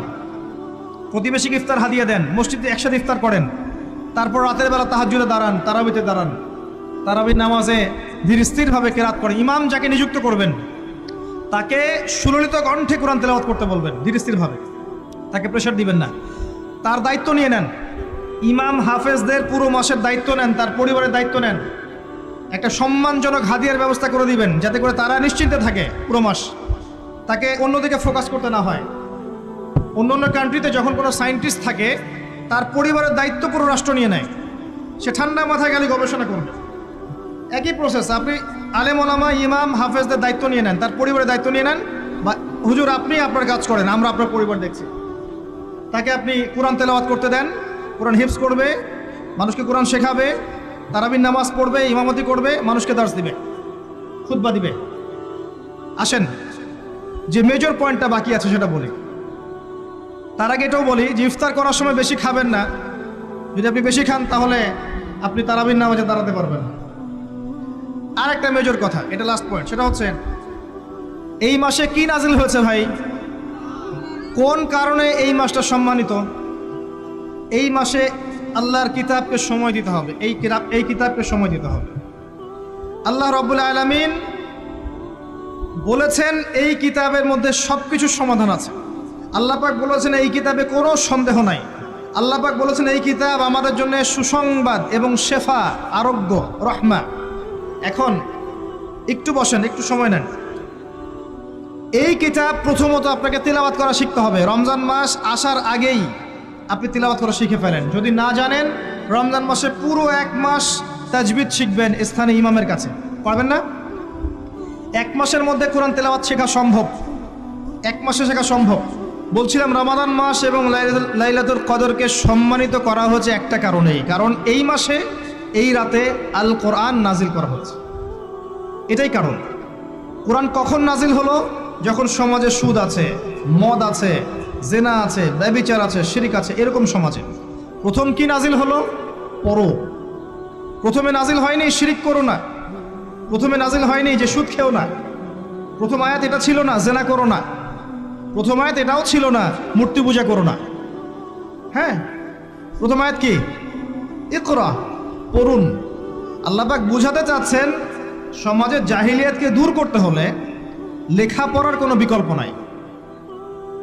প্রতিবেশীকে ইফতার হাদিয়ে দেন, মসজিদে একসাথে ইফতার করেন। তারপর রাতের বেলা তাহাজ্জুদে দাঁড়ান, তারাবিতে দাঁড়ান, তারাবির নামাজে ধীর স্থিরভাবে কেরাত করেন। ইমাম যাকে নিযুক্ত করবেন তাকে সুললিত কণ্ঠে কোরআন তেলাওয়াত করতে বলবেন ধীর স্থিরভাবে, তাকে প্রেশার দিবেন না। তার দায়িত্ব নিয়ে নেন। ইমাম হাফেজদের পুরো মাসের দায়িত্ব নেন, তার পরিবারের দায়িত্ব নেন। একটা সম্মানজনক হাদিয়ার ব্যবস্থা করে দিবেন যাতে করে তারা নিশ্চিন্তে থাকে পুরো মাস, তাকে অন্যদিকে ফোকাস করতে না হয়। অন্য অন্য কান্ট্রিতে যখন কোনো সায়েন্টিস্ট থাকে তার পরিবারের দায়িত্ব পুরো রাষ্ট্র নিয়ে নেয়, সে ঠান্ডা মাথায় গেলে গবেষণা করবে। একই প্রসেস, আপনি আলেম ওলামা ইমাম হাফেজদের দায়িত্ব নিয়ে নেন, তার পরিবারের দায়িত্ব নিয়ে নেন। বা হুজুর আপনি আপনার কাজ করেন, আমরা আপনার পরিবার দেখছি। তাকে আপনি কোরআন তেলাওয়াত করতে দেন, কোরআন হিফজ করবে, মানুষকে কোরআন শেখাবে, তারাবির নামাজ পড়বে, ইমামতি করবে, মানুষকে দার্স দিবে, খুতবা দিবে। আসেন যে মেজর পয়েন্টটা বাকি আছে সেটা বলি। তার আগে এটাও বলি যে ইফতার করার সময় বেশি খাবেন না। যদি আপনি বেশি খান তাহলে আপনি তারাবির নামাজে দাঁড়াতে পারবেন না। আর একটা মেজর কথা, এটা লাস্ট পয়েন্ট, সেটা হচ্ছে এই মাসে কি নাজিল হয়েছে ভাই, কোন কারণে এই মাসটা সম্মানিত। এই মাসে আল্লাহর কিতাবকে সময় দিতে হবে, এই কিতাবকে সময় দিতে হবে। আল্লাহ রাব্বুল আলামিন বলেছেন এই কিতাবের মধ্যে সব কিছুর সমাধান আছে। আল্লাহ পাক বলেছেন এই কিতাবে কোনো সন্দেহ নাই। আল্লাহ পাক বলেছেন এই কিতাব আমাদের জন্য সুসংবাদ এবং শেফা, আরোগ্য, রহমা। এখন একটু বসেন, একটু সময় নেন। এই কিতাব প্রথমত আপনাকে তিলাওয়াত করা শিখতে হবে। রমজান মাস আসার আগেই আপনি তিলাওয়াত করা শিখে ফেলেন। যদি না জানেন, রমজান মাসে পুরো এক মাস তাজবিদ শিখবেন স্থানীয় ইমামের কাছে। পারবেন না? এক মাসের মধ্যে কোরআন তেলাওয়াত শেখা সম্ভব, এক মাসে শেখা সম্ভব। বলছিলাম রমাদান মাস এবং লাইলাতুল কদরকে সম্মানিত করা হয়েছে একটা কারণেই, কারণ এই মাসে এই রাতে আল কোরআন নাজিল করা হয়েছে। এটাই কারণ। কোরআন কখন নাজিল হলো? যখন সমাজে সুদ আছে, মদ আছে, জেনা আছে, ব্যভিচার আছে, শিরিক আছে, এরকম সমাজে প্রথম কি নাজিল হলো? পড়ো। প্রথমে নাজিল হয়নি শিরিক করো না, প্রথমে নাজিল হয়নি যে সুদ খেও না, প্রথম আয়াত এটা ছিল না জেনা করো না, প্রথম আয়াত এটাও ছিল না মূর্তি পূজা করো না। হ্যাঁ, প্রথম আয়াত কি? ইকরা, পড়ুন। আল্লাহ পাক বুঝাতে চাচ্ছেন সমাজের জাহিলিয়াতকে দূর করতে হলে লেখাপড়ার কোনো বিকল্প নাই,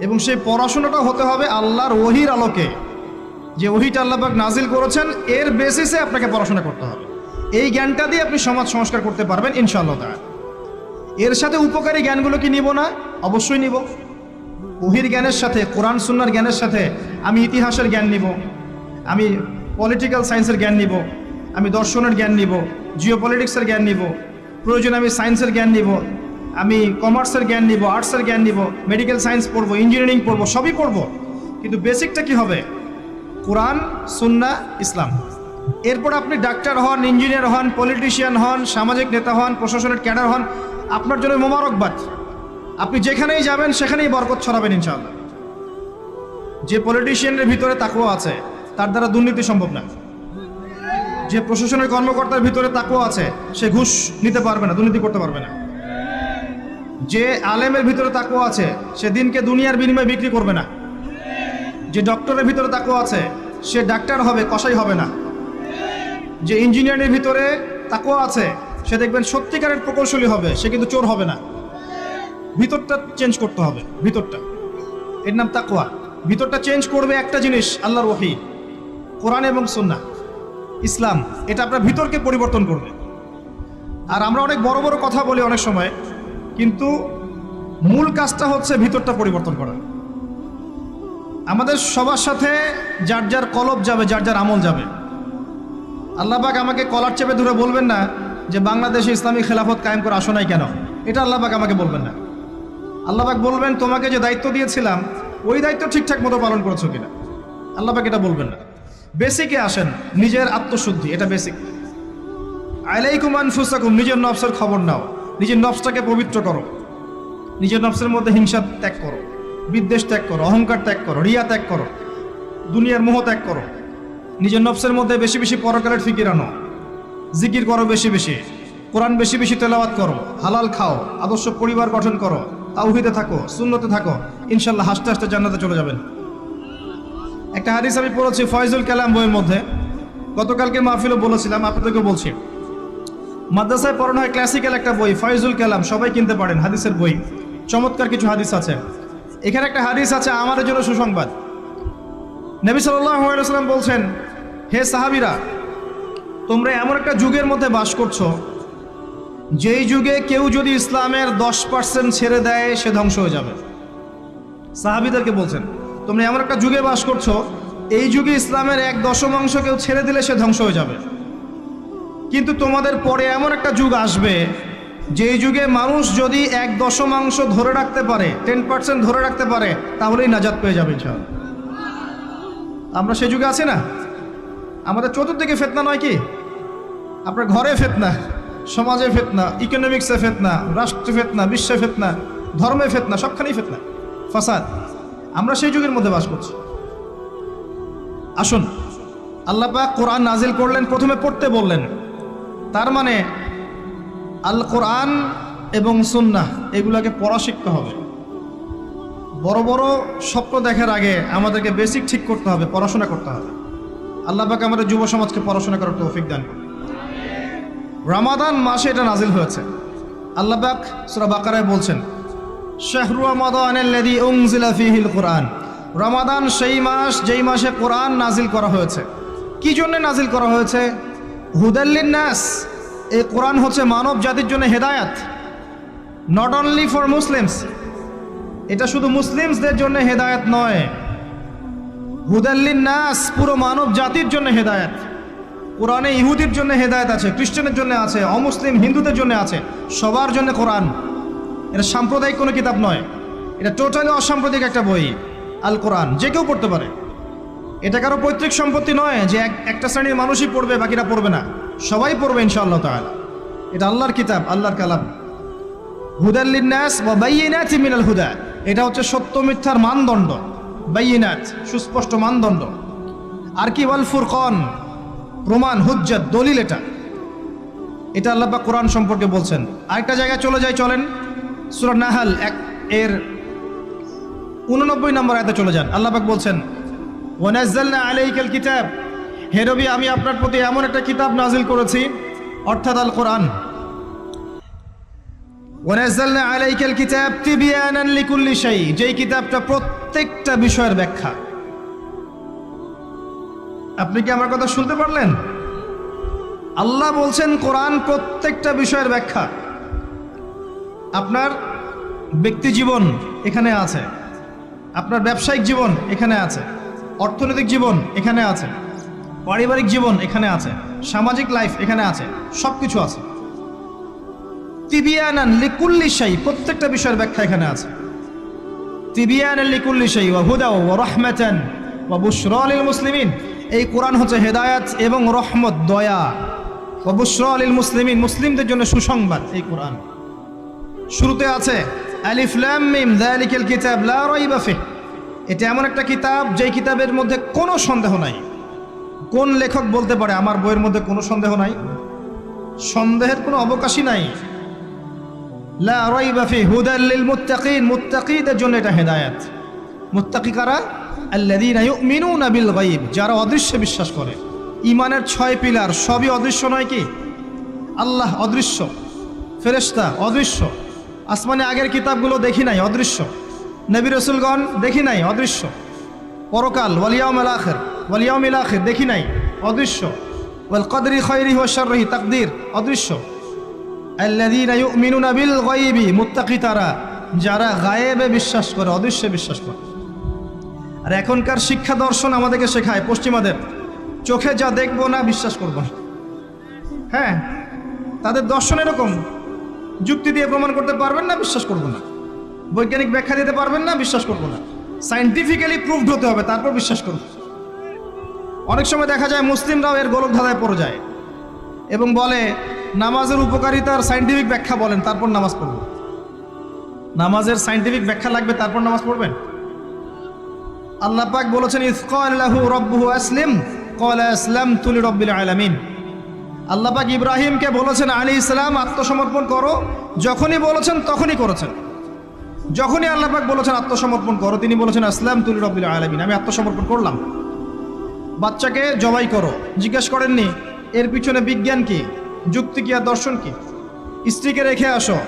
এবং সেই পড়াশোনাটা হতে হবে আল্লাহর ওহির আলোকে। যে ওহিটা আল্লাহ পাক নাজিল করেছেন এর বেসিসে আপনাকে পড়াশোনা করতে হবে। এই জ্ঞানটা দিয়ে আপনি সমাজ সংস্কার করতে পারবেন ইনশাআল্লাহ তাআলা। এর সাথে উপকারী জ্ঞানগুলো কি নিব না? অবশ্যই নিব। ওহির জ্ঞানের সাথে, কোরআন সুন্নাহর জ্ঞানের সাথে আমি ইতিহাসের জ্ঞান নিব, আমি পলিটিক্যাল সায়েন্সের জ্ঞান নিব, আমি দর্শনের জ্ঞান নিব, জিওপলিটিক্সের জ্ঞান নিব, প্রয়োজনে আমি সায়েন্সের জ্ঞান নিব, আমি কমার্সের জ্ঞান নিব, আর্টসের জ্ঞান নিব, মেডিকেল সায়েন্স পড়বো, ইঞ্জিনিয়ারিং পড়বো, সবই পড়বো। কিন্তু বেসিকটা কি হবে? কোরআন, সুন্নাহ, ইসলাম। এরপর আপনি ডাক্তার হন, ইঞ্জিনিয়ার হন, পলিটিশিয়ান হন, সামাজিক নেতা হন, প্রশাসনের ক্যাডার হন, আপনার জন্য মোবারকবাদ। আপনি যেখানেই যাবেন সেখানেই বরকত ছড়াবেন ইনশাআল্লাহ। যে পলিটিশিয়ানের ভিতরে তাকওয়া আছে তার দ্বারা দুর্নীতি সম্ভব না। যে প্রশাসনের কর্মকর্তার ভিতরে তাকওয়া আছে সে ঘুষ নিতে পারবে না, দুর্নীতি করতে পারবে না। যে আলেমের ভিতরে তাকওয়া আছে সে দিনকে দুনিয়ার বিনিময়ে বিক্রি করবে না। যে ডক্টরের ভিতরে তাকওয়া আছে সে ডাক্তার হবে, কসাই হবে না। যে ইঞ্জিনিয়ারের ভিতরে তাকওয়া আছে সে দেখবেন সত্যিকারের প্রকৌশলী হবে, সে কিন্তু চোর হবে না। ভিতরটা চেঞ্জ করতে হবে, ভিতরটা, এর নাম তাকওয়া। ভিতরটা চেঞ্জ করবে একটা জিনিস, আল্লাহর ওহী, কোরআন এবং সুন্নাহ, ইসলাম। এটা আপনার ভিতরকে পরিবর্তন করবে। আর আমরা অনেক বড় বড় কথা বলি অনেক সময়, কিন্তু মূল কাজটা হচ্ছে ভিতরটা পরিবর্তন করা। আমাদের সবার সাথে যার যার কলব যাবে, যার যার আমল যাবে। আল্লাহ পাক আমাকে কলার চেপে ধরে বলবেন না যে বাংলাদেশে ইসলামী খেলাফত কায়েম করে আসো নাই কেন, এটা আল্লাহ পাক আমাকে বলবেন না। আল্লাহ পাক বলবেন তোমাকে যে দায়িত্ব দিয়েছিলাম ওই দায়িত্ব ঠিকঠাক মতো পালন করেছো কিনা। আল্লাহ পাক এটা বলবেন না। বেসিকে আসেন, নিজের আত্মশুদ্ধি, এটা বেসিক। আলাইকুম আনফুসাকুম, নিজের নফসের খবর নাও, নিজের নফসটাকে পবিত্র করো। নিজের নফসের মধ্যে হিংসা ত্যাগ করো, বিদ্বেষ ত্যাগ করো, অহংকার ত্যাগ করো, রিয়া ত্যাগ করো, দুনিয়ার মোহ ত্যাগ করো। নিজের নফসের মধ্যে বেশি বেশি পরকালের ফিকির আনো, জিকির করো বেশি বেশি, কোরআন বেশি বেশি তেলাওয়াত করো, হালাল খাও, আদর্শ পরিবার গঠন করো, তাওহীদে থাকো, সুন্নতে থাকো, ইনশাল্লাহ হাসতে হাসতে জান্নাতে চলে যাবেন। একটা হাদিস আমি পড়েছি ফয়জুল কালাম বইয়ের মধ্যে, গতকালকে মাহফিলও বলেছিলাম, আপনাদেরকে বলছি। মাদ্রাসায় পড়ানো হয় ক্লাসিক্যাল একটা বই ফয়জুল কালাম, সবাই কিনতে পারেন, হাদিসের বই, চমৎকার কিছু হাদিস আছে। এখানে একটা হাদিস আছে আমাদের জন্য সুসংবাদ। নবী সাল্লাল্লাহু আলাইহি ওয়াসাল্লাম বলছেন, হে সাহাবীরা, তোমরা এমন একটা যুগের মধ্যে বাস করছো যেই যুগে কেউ যদি ইসলামের 10% ছেড়ে দেয় সে ধ্বংস হয়ে যাবে। সাহাবীদেরকে বলছেন, তোমরা এমন একটা যুগে বাস করছো এই যুগে ইসলামের 1/10 কেউ ছেড়ে দিলে সে ধ্বংস হয়ে যাবে। কিন্তু তোমাদের পরে এমন একটা যুগ আসবে যেই যুগে মানুষ যদি 1/10 ধরে রাখতে পারে, 10% ধরে রাখতে পারে, তাহলেই নাজাত পেয়ে যাবে ইনশাআল্লাহ। আমরা সেই যুগে আছি না? আমাদের চতুর্দিকে ফিতনা নয় কি? আপনার ঘরে ফিতনা, সমাজে ফিতনা, ইকোনমিক্সে ফিতনা, রাষ্ট্রে ফিতনা, বিশ্বে ফিতনা, ধর্মে ফিতনা, সবখানেই ফিতনা, ফাসাদ। আমরা সেই যুগের মধ্যে বাস করছি। আসুন, আল্লাহ পাক কোরআন নাজিল করলেন, প্রথমে পড়তে বললেন। তার মানে আল কোরআন এবং সুন্নাহ এগুলোকে পড়া শিখতে হবে। বড় বড় স্বপ্ন দেখার আগে আমাদেরকে বেসিক ঠিক করতে হবে, পড়াশোনা করতে হবে। আল্লাহ পাক আমাদের যুব সমাজকে পড়াশোনা করার তৌফিক দান করুন। রমাদান মাসে এটা নাজিল হয়েছে। আল্লাহ পাক সূরা বাকারায় বলছেন, শাহরু রমাদানাল্লাযী উনজিলা ফীহিল কুরআন। রমাদান সেই মাস যেই মাসে কোরআন নাজিল করা হয়েছে। কি জন্য নাজিল করা হয়েছে? হুদাল লিন-নাস। এই কোরআন হচ্ছে মানব জাতির জন্য হেদায়াত, নট অনলি ফর মুসলিমস। এটা শুধু মুসলিমসদের জন্য হেদায়াত নয়, হুদাল লিন-নাস, পুরো মানব জাতির জন্য হেদায়াত। কোরআনে ইহুদির জন্য হেদায়েত আছে, খ্রিস্টানের জন্য আছে, অমুসলিম হিন্দুদের জন্য আছে, সবার জন্য কোরআন। এটা সাম্প্রদায়িক কোনো কিতাব নয়, এটা টোটালি অসাম্প্রদায়িক একটা বই। আল কোরআন যে কেউ পড়তে পারে। এটা কারো পৈতৃক সম্পত্তি নয় যে একটা শ্রেণীর মানুষই পড়বে বাকিরা পড়বে না, সবাই পড়বে ইনশাআল্লাহ তাআলা। এটা আল্লাহর কিতাব, আল্লাহর কালাম। হুদাল লিন-নাস ওয়া বাইয়িনাতিন মিনাল হুদা। এটা হচ্ছে সত্য মিথ্যার মানদণ্ড, বাইয়িনাত সুস্পষ্ট মানদণ্ড। আর কি ওয়াল ফুরকান, প্রমাণ, হুজ্জাত, দলিল। এটা আল্লাহ পাক কোরআন সম্পর্কে বলছেন। আরেকটা জায়গায় চলে যাই, চলেন সূরা নাহল এর 89 নম্বর আয়াতে চলে যান। আল্লাহ পাক বলছেন, ওয়া নাযালনা আলাইকাল কিতাব। হে নবী, আমি আপনার প্রতি এমন একটা কিতাব নাজিল করেছি, অর্থাৎ আল কোরআন। ওয়া নাযালনা আলাইকাল কিতাব তিবয়ানান লিকুল্লি শাই, যেই কিতাবটা প্রত্যেকটা বিষয়ের ব্যাখ্যা। আপনি কি আমার কথা শুনতে পারলেন? আল্লাহ বলছেন কোরআন প্রত্যেকটা বিষয়ের ব্যাখ্যা। আপনার ব্যক্তি জীবন এখানে আছে, আপনার ব্যবসায়িক জীবন এখানে আছে, অর্থনৈতিক জীবন এখানে আছে, পারিবারিক জীবন এখানে আছে, সামাজিক লাইফ এখানে আছে, সব কিছু আছে। তিবিয়ানান লিকুল্লি শাই, প্রত্যেকটা বিষয়ের ব্যাখ্যা এখানে আছে। তিবিয়ানান লিকুল্লি শাই ওয়া হুদা ওয়া রাহমাতান ওয়া বুশরা লিল মুসলিমিন। এই কোরআন হচ্ছে হেদায়াত এবং রহমত, দয়া। ওয়া বুশরা লিল মুসলিমিন, মুসলিমদের জন্য সুসংবাদ। এই কোরআন শুরুতে আছে আলিফ লাম মিম যালিকাল কিতাব লা রাইবা ফিহ। এটা এমন একটা কিতাব যেই কিতাবের মধ্যে কোনো সন্দেহ নাই। কোন লেখক বলতে পারে আমার বইয়ের মধ্যে কোনো সন্দেহ নাই? সন্দেহের কোনো অবকাশই নাই। লা রাইবা ফিহ হুদাল লিল মুত্তাকিন, মুত্তাকিদের জন্য এটা হেদায়াত। মুত্তাকি কারা? আল্লাযীনা ইউমিনুনা বিল গায়ব, যারা অদৃশ্যে বিশ্বাস করে। ঈমানের 6 পিলার সবই অদৃশ্য নয় কি? আল্লাহ অদৃশ্য, ফেরেশতা অদৃশ্য, আসমানে আগের কিতাবগুলো দেখি নাই, অদৃশ্য। নবী রাসূলগণ দেখি নাই, অদৃশ্য। পরকাল ওয়াল ইয়াউমিল আখির, ওয়াল ইয়াউমিল আখির দেখি নাই, অদৃশ্য। ওয়াল কদরি খায়রিহি ওয়া শাররিহি, তাকদীর অদৃশ্য। আল্লাযীনা ইউমিনুনা বিল গায়বি, মুত্তাকি তারা যারা গায়েবে বিশ্বাস করে, অদৃশ্যে বিশ্বাস করে। আর এখনকার শিক্ষা দর্শন আমাদেরকে শেখায়, পশ্চিমাদের, চোখে যা দেখবো না বিশ্বাস করবো না। হ্যাঁ, তাদের দর্শন এরকম, যুক্তি দিয়ে প্রমাণ করতে পারবেন না, বিশ্বাস করবো না। বৈজ্ঞানিক ব্যাখ্যা দিতে পারবেন না, বিশ্বাস করবো না। সায়েন্টিফিক্যালি প্রুভড হতে হবে, তারপর বিশ্বাস করব। অনেক সময় দেখা যায় মুসলিমরাও এর গোলক ধাঁধায় পড়ে যায় এবং বলে নামাজের উপকারিতার সায়েন্টিফিক ব্যাখ্যা বলেন, তারপর নামাজ পড়ব। নামাজের সায়েন্টিফিক ব্যাখ্যা লাগবে, তারপর নামাজ পড়বেন? আল্লাহ পাক বলেছেন ইয ক্বালা লাহু রাব্বুহু আসলিম ক্বালা আসলামতু লিরাব্বিল আলামিন। আল্লাহ পাক ইব্রাহিমকে বলেছেন আলাইহিস সালাম আত্মসমর্পণ করো, যখনই বলেছেন তখনই করেছেন। যখনই আল্লাহ পাক বলেছেন আত্মসমর্পণ করো, তিনি বলেছেন আসলামতু লিরাব্বিল আলামিন, আমি আত্মসমর্পণ করলাম। বাচ্চাকে জবাই করো, জিজ্ঞেস করেননি এর পিছনে বিজ্ঞান কি, যুক্তি কি, আর দর্শন কি? স্ত্রীকে রেখে আসো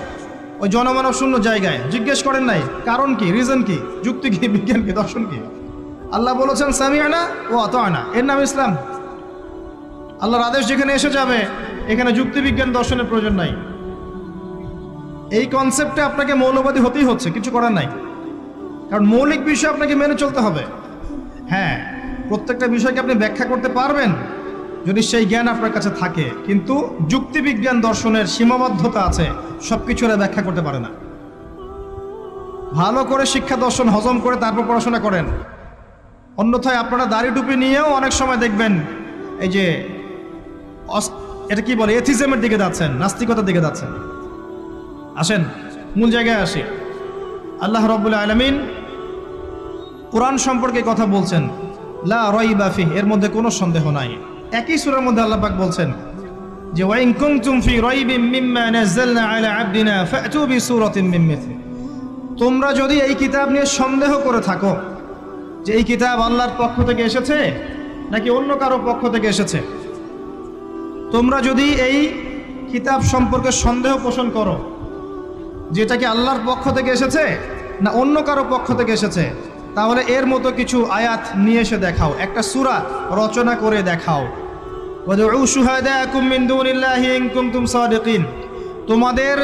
ওই জনমানব শূন্য জায়গায়, জিজ্ঞেস করেন নাই কারণ কি, রিজন কি, যুক্তি কি, বিজ্ঞান কি, দর্শন কি? আল্লাহ বলেছেন সামিআনা ওয়া আতা'না, এর নাম ইসলাম। আল্লাহর আদেশ যেখানে এসে যাবে এখানে যুক্তি বিজ্ঞান দর্শনের প্রয়োজন নাই। এই কনসেপ্টে আপনাকে মৌলবাদী হতেই হচ্ছে, কিছু করার নাই, কারণ মৌলিক বিষয় আপনাকে মেনে চলতে হবে। হ্যাঁ, প্রত্যেকটা বিষয়কে আপনি ব্যাখ্যা করতে পারবেন যদি সেই জ্ঞান আপনার কাছে থাকে, কিন্তু যুক্তি বিজ্ঞান দর্শনের সীমাবদ্ধতা আছে, সব কিছুরা ব্যাখ্যা করতে পারে না। ভালো করে শিক্ষা দর্শন হজম করে তারপর পড়াশোনা করেন, অন্যথায় আপনারা দাড়ি টুপি নিয়েও অনেক সময় দেখবেন এই যে এটা কি বলে এথিজমের দিকে যাচ্ছেন, নাস্তিকতার দিকে যাচ্ছেন। আসেন মূল জায়গায় আসি। আল্লাহ রাব্বুল আলামিন কোরআন সম্পর্কে কথা বলছেন, লা রাইবা ফিহি, এর মধ্যে কোনো সন্দেহ নাই। একই সূরার মধ্যে আল্লাহ পাক বলছেন যে ওয়া ইন কুনতুম ফি রাইবিন মিম্মা নাযালনা আলা আবদিনা ফাতু বিসূরাতিন মিন মিথলি, তোমরা যদি এই কিতাব নিয়ে সন্দেহ করে থাকো যে এই কিতাব আল্লাহর পক্ষ থেকে এসেছে নাকি অন্য কারো পক্ষ থেকে এসেছে, তোমরা যদি এই কিতাব সম্পর্কে সন্দেহ পোষণ করো যে এটা কি আল্লাহর পক্ষ থেকে এসেছে না অন্য কারো পক্ষ থেকে এসেছে, তাহলে এর মতো কিছু আয়াত নিয়ে এসে দেখাও, একটা সূরা রচনা করে দেখাও। ওয়াদউ শুহাদাকুম মিন দুনিল্লাহি ইন কুনতুম সাদিকিন, তোমাদের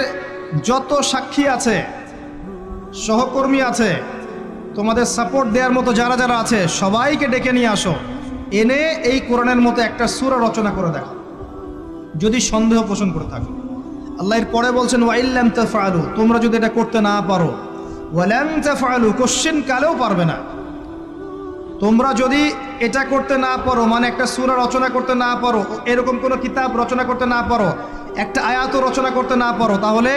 যত সাক্ষী আছে, সহকর্মী আছে, তোমাদের সাপোর্ট দেওয়ার মতো যারা যারা আছে সবাইকে ডেকে নিয়ে আসো, এনে এই কোরআনের মতো একটা সূরা রচনা করে দেখাও যদি সন্দেহ পোষণ করে থাকো। আল্লাহ এর পরে বলছেন ওয়া ইল্লাম তাফআলু, তোমরা যদি এটা করতে না পারো, ওয়ালাম তাফআলু, কোশ্চেন কালেও পারবে না। তোমরা যদি এটা করতে না পারো, মানে একটা সূরা রচনা করতে না পারো, এরকম কোনো কিতাব রচনা করতে না পারো, একটা আয়াতও রচনা করতে না পারো, তাহলে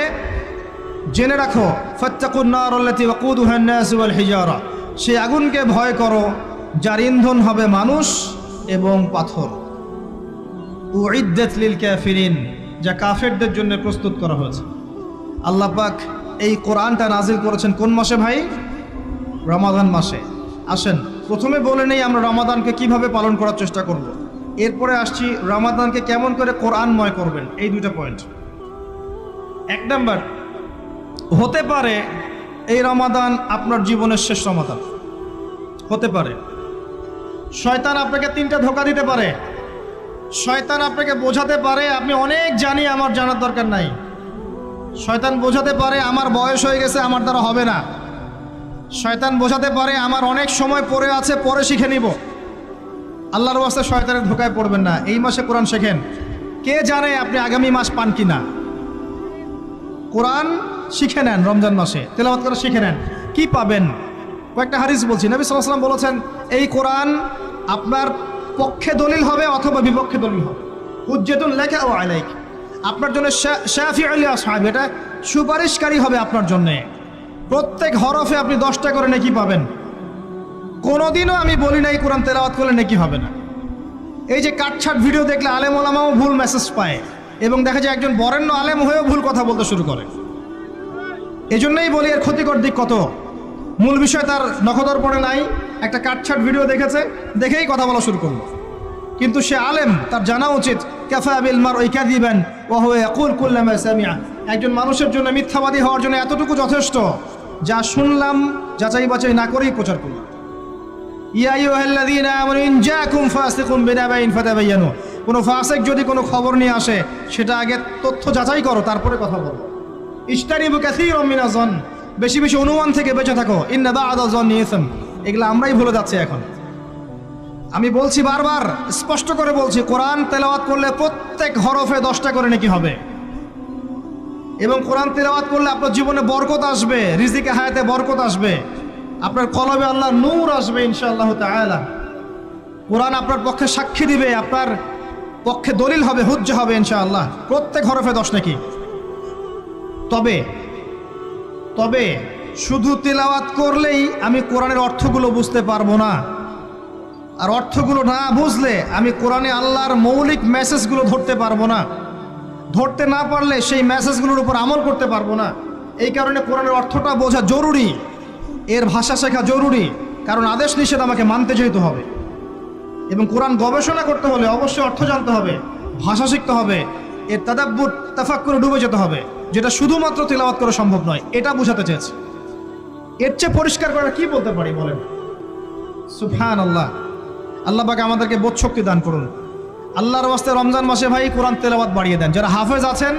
জেনে রাখো ফাত্তাকুন নার আল্লাতী ওয়াকুদুহা আন-নাস ওয়াল হিজারা, সেই আগুনকে ভয় করো যার ইন্ধন হবে মানুষ এবং পাথর। উইদ্দাত লিল কাফিরিন, যা কাফেরদের জন্য প্রস্তুত করা হয়েছে। আল্লাহ পাক এই কোরআনটা নাজিল করেছেন কোন মাসে ভাই? রমাদান মাসে। আসেন প্রথমে বলে নেই আমরা রমাদানকে কিভাবে পালন করার চেষ্টা করব, এরপরে আসছি রমাদানকে কেমন করে কোরআনময় করবেন, এই দুইটা পয়েন্ট। এক নাম্বার, হতে পারে এই রমাদান আপনার জীবনের শেষ রমাদান হতে পারে। শয়তান আপনাকে তিনটা ধোঁকা দিতে পারে। শয়তান আপনাকে বোঝাতে পারে আপনি অনেক জানি, আমার জানার দরকার নাই। শয়তান বোঝাতে পারে আমার বয়স হয়ে গেছে, আমার দ্বারা হবে না। শয়তান বোঝাতে পারে আমার অনেক সময় পড়ে আছে, পরে শিখে নিব। আল্লাহর ওয়াস্তে শয়তানের ধোঁকায় পড়বেন না। এই মাসে কোরআন শেখেন, কে জানে আপনি আগামী মাস পান কিনা। কোরআন শিখে নেন, রমজান মাসে তেলাওয়াত করে শিখে নেন, কি পাবেন? কয়েকটা হাদিস বলছি। নবী সাল্লাল্লাহু আলাইহি ওয়াসাল্লাম বলেছেন এই কোরআন আপনার পক্ষে দলিল হবে অথবা বিপক্ষে দলিল হবে। হুজ্জাতুন লাকা ওয়া আলাইক, আপনার জন্য শাফিউল লিআসহাব, এটা সুপারিশকারী হবে আপনার জন্য। প্রত্যেক হরফে আপনি 10টা করে নেকি পাবেন। কোনোদিনও আমি বলি নাই কোরআন তেলাওয়াত করলে নেকি হবে না। এই যে কাটছাট ভিডিও দেখলে আলেম ওলামাও ভুল মেসেজ পায়, এবং দেখা যায় একজন বরেণ্য আলেম হয়েও ভুল কথা বলতে শুরু করে। এই জন্যই বলি এর ক্ষতিকর দিক কত। মূল বিষয় তার নখদর্পণে নাই, একটা কাটছাট ভিডিও দেখেছে, দেখেই কথা বলা শুরু করলো। কিন্তু সে আলেম, তার জানা উচিত কাফা বিল মারই কাযিবান ওয়া হুয়া ইয়াকুল কুল্লামা সামিআ, একজন মানুষের জন্য মিথ্যাবাদী হওয়ার জন্য এতটুকু যথেষ্ট, যা শুনলাম যাচাই বাছাই না করেই প্রচার করলাম। ইয়া আইয়ুহাল্লাযীনা আমানু ইন জাআকুম ফাসিকুম বিনাবাইন ফাতাবায়ানু, কোনো ফাসিক যদি কোনো খবর নিয়ে আসে সেটা আগে তথ্য যাচাই করো, তারপরে কথা বলো। ইজতানিবু কাসীরাম মিনাজ যন, বেশি বেশি অনুমান থেকে বেঁচে থাকো। ইন্না বা'দা যন্নি ইসম, এগুলো আমরাই ভুলে যাচ্ছি এখন। আমি বলছি বারবার, স্পষ্ট করে বলছি, কোরআন তেলাওয়াত করলে প্রত্যেক হরফে 10টা করে নেকি হবে। এবং কোরআন তেলাওয়াত করলে আপনার জীবনে বরকত আসবে, রিজিকে হায়াতে বরকত আসবে, আপনার কলবে আল্লাহর নূর আসবে ইনশাআল্লাহ তাআলা। কোরআন আপনার পক্ষে সাক্ষী দিবে, আপনার পক্ষে দলিল হবে, হুজ্জা হবে ইনশাআল্লাহ। প্রত্যেক হরফে 10 নেকি। তবে তবে শুধু তেলাওয়াত করলেই আমি কোরআনের অর্থগুলো বুঝতে পারবো না, আর অর্থগুলো না বুঝলে আমি কোরআনে আল্লাহর মৌলিক মেসেজগুলো ধরতে পারবো না, ধরতে না পারলে সেই মেসেজগুলোর উপর আমল করতে পারবো না। এই কারণে কোরআনের অর্থটা বোঝা জরুরি, এর ভাষা শেখা জরুরি, কারণ আদেশ নিষেধ আমাকে মানতে যেতে হবে। এবং কোরআন গবেষণা করতে হলে অবশ্যই অর্থ জানতে হবে, ভাষা শিখতে হবে, এর তাদাব্বুর তাফাক্কুরে ডুবে যেতে হবে, যেটা শুধুমাত্র তেলাওয়াত করা সম্ভব নয়। এটা বোঝাতে চেয়েছে। এর চেয়ে পরিষ্কার করে কি বলতে পারি বলেন? সুবহানাল্লাহ। আল্লাহ পাক আমাদেরকে বোধ শক্তি দান করুন। আল্লাহর ওয়াস্তে রমজান মাসে ভাই কোরআন তেলাওয়াত বাড়িয়ে দেন। যারা হাফেজ আছেন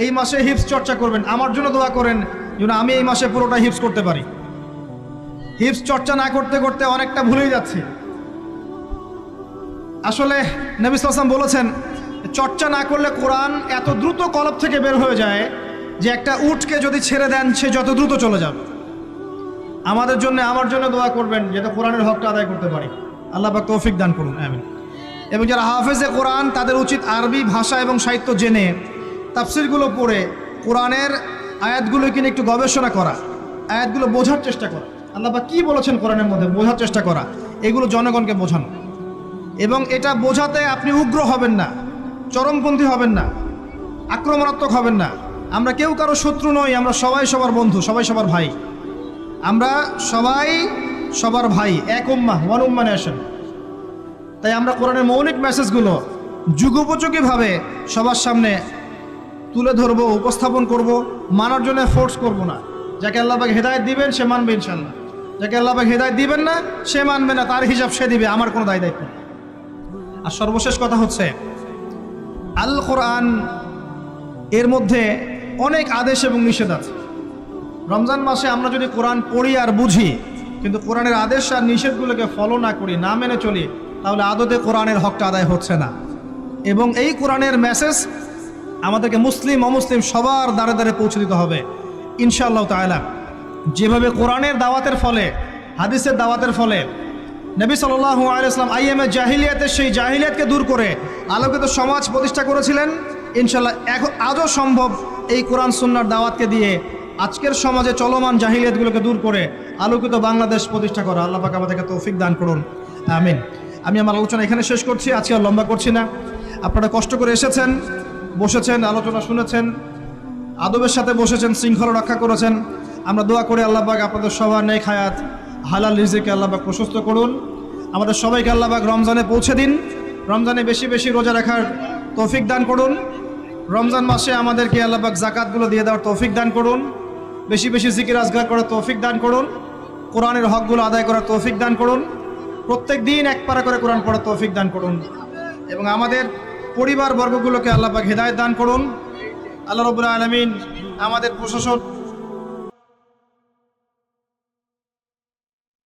এই মাসে হিফজ চর্চা করবেন, আমার জন্য দোয়া করেন যেন আমি এই মাসে পুরোটা হিফজ করতে পারি। হিফজ চর্চা না করতে করতে অনেকটা ভুলেই যাচ্ছি। আসলে নবী সাল্লাল্লাহু আলাইহি ওয়াসাল্লাম বলেছেন, চর্চা না করলে কোরআন এত দ্রুত কলব থেকে বের হয়ে যায় যে একটা উটকে যদি ছেড়ে দেন সে যত দ্রুত চলে যাবে। আমাদের জন্য, আমার জন্য দোয়া করবেন যাতে কোরআনের হকটা আদায় করতে পারি। আল্লাহ পাক তৌফিক দান করুন, আমিন। এবং যারা হাফেজে কোরআন তাদের উচিত আরবি ভাষা এবং সাহিত্য জেনে তাফসিরগুলো পড়ে কোরআনের আয়াতগুলো কিনে একটু গবেষণা করা, আয়াতগুলো বোঝার চেষ্টা করা, আল্লাহ পাক কী বলেছেন কোরআনের মধ্যে বোঝার চেষ্টা করা, এগুলো জনগণকে বোঝানো। এবং এটা বোঝাতে আপনি উগ্র হবেন না, চরমপন্থী হবেন না, আক্রমণাত্মক হবেন না। আমরা কেউ কারো শত্রু নই, আমরা সবাই সবার বন্ধু, সবাই সবার ভাই। আমরা সবাই সবার ভাই, এক উম্মাহ, ওয়ান উম্মাহ নেশন। তাই আমরা কোরআনের মৌলিক মেসেজগুলো যুগোপযোগীভাবে সবার সামনে তুলে ধরবো, উপস্থাপন করব, মানার জন্য ফোর্স করব না। যাকে আল্লাহ পাক হেদায়েত দিবেন সে মানবে ইনশাআল্লাহ, যাকে আল্লাহ পাক হেদায়েত দিবেন না সে মানবে না, তার হিসাব সে দিবে, আমার কোনো দায় দায়িত্ব নেই। আর সর্বশেষ কথা হচ্ছে, আল কোরআন এর মধ্যে অনেক আদেশ এবং নিষেধ আছে। রমজান মাসে আমরা যদি কোরআন পড়ি আর বুঝি কিন্তু কোরআনের আদেশ আর নিষেধগুলোকে ফলো না করি, না মেনে চলি, তাহলে আদতে কোরআনের হকটা আদায় হচ্ছে না। এবং এই কোরআনের মেসেজ আমাদেরকে মুসলিম অমুসলিম সবার দ্বারে দ্বারে পৌঁছে দিতে হবে ইনশাআল্লাহ তাআলা। যেভাবে কোরআনের দাওয়াতের ফলে, হাদিসের দাওয়াতের ফলে নবী সাল্লাল্লাহু আলাইহি ওয়াসাল্লাম আইয়ামে জাহিলিয়াতের সেই জাহিলিয়াতকে দূর করে আলোকিত সমাজ প্রতিষ্ঠা করেছিলেন, ইনশাআল্লাহ আজও সম্ভব এই কোরআন সুন্নাহর দাওয়াতকে দিয়ে আজকের সমাজে চলমান জাহিলিয়াতগুলোকে দূর করে আলোকিত বাংলাদেশ প্রতিষ্ঠা করা। আল্লাহ পাক আমাদেরকে তৌফিক দান করুন, আমিন। আমি আমার আলোচনা এখানে শেষ করছি, আজকে আর লম্বা করছি না। আপনারা কষ্ট করে এসেছেন, বসেছেন, আলোচনা শুনেছেন, আদবের সাথে বসেছেন, শৃঙ্খলা রক্ষা করেছেন। আমরা দোয়া করি আল্লাহ পাক আপনাদের সবার নেক হায়াত, হালাল রিজিকে আল্লাহ পাক প্রশস্ত করুন। আমাদের সবাইকে আল্লাহ পাক রমজানে পৌঁছে দিন, রমজানে বেশি বেশি রোজা রাখার তৌফিক দান করুন। রমজান মাসে আমাদেরকে আল্লাহ পাক যাকাতগুলো দিয়ে দেওয়ার তৌফিক দান করুন, বেশি বেশি জিকির আজগার করার তৌফিক দান করুন, কোরআনের হকগুলো আদায় করার তৌফিক দান করুন, প্রত্যেক দিন এক পারা করে কোরআন পড়ার তৌফিক দান করুন। এবং আমাদের পরিবার বর্গগুলোকে আল্লাহ পাক হেদায়েত দান করুন। আল্লাহ রাব্বুল আলামিন আমাদের প্রশাসন